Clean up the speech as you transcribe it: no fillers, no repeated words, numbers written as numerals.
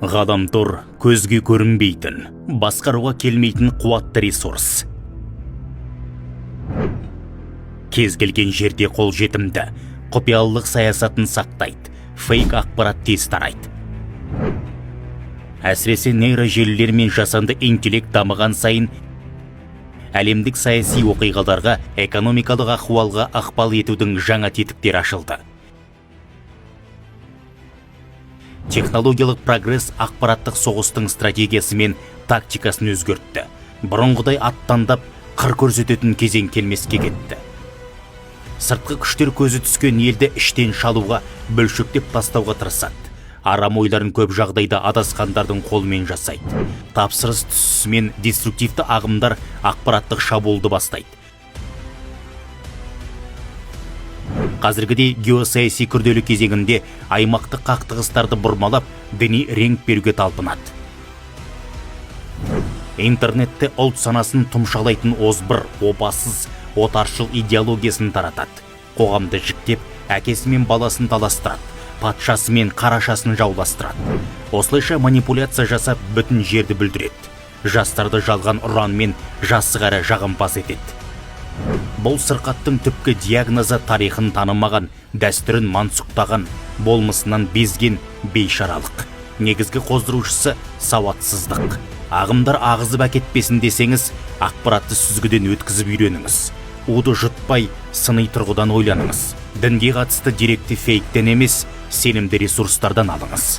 Ғаламтор көзге көрінбейтін, басқаруға келмейтін қуатты ресурс. Кез келген жерде қол жетімді, құпиялылық саясатын сақтайды, фейк ақпарат тез тарайды. Әсіресе нейрожелілер мен жасанды интеллект дамыған сайын әлемдік саяси оқиғаларға, экономикалық ахуалға ықпал етудің жаңа тетіктері ашылды. Технологиялық прогресс ақпараттық соғыстың стратегиясы мен тактикасын өзгертті. Бұрынғыдай аттандап қыр көрсететін кезең келмеске кетті. Сыртқы күштер көзі түскен елді іштен шалуға, бөлшектеп тастауға тырысады. Арам ойларын көп жағдайда адасқандардың қолымен жасайды. Тапсырыс түсісімен деструктивті ағымдар ақпараттық шабуылды бастайды. Қазіргідей геосаяси күрделі кезеңінде аймақтық қақтығыстарды бұрмалап, діни реңк беруге талпынады. Интернетте ұлт санасын тұмшалайтын озбыр, опасыз, отаршыл идеологиясын таратады. Қоғамды жіктеп, әкесі мен баласын таластырады, патшасы мен қарашасын жауластырады. Осылайша манипуляция жасап бүтін жерді бүлдіреді. Жастарды жалған ұран мен жасық әрі жағымпаз етеді. Бұл сырқаттың түпкі диагнозы тарихын танымаған, дәстүрін мансұқтаған, болмысынан безген бейшаралық. Негізгі қоздырушысы сауатсыздық. Ағымдар ағызып әкетпесін десеңіз, ақпаратты сүзгіден өткізіп үйреніңіз. Уды жұтпай, сыни тұрғыдан ойланыңыз. Дінге қатысты деректі фейктен емес, сенімді ресурстардан алыңыз.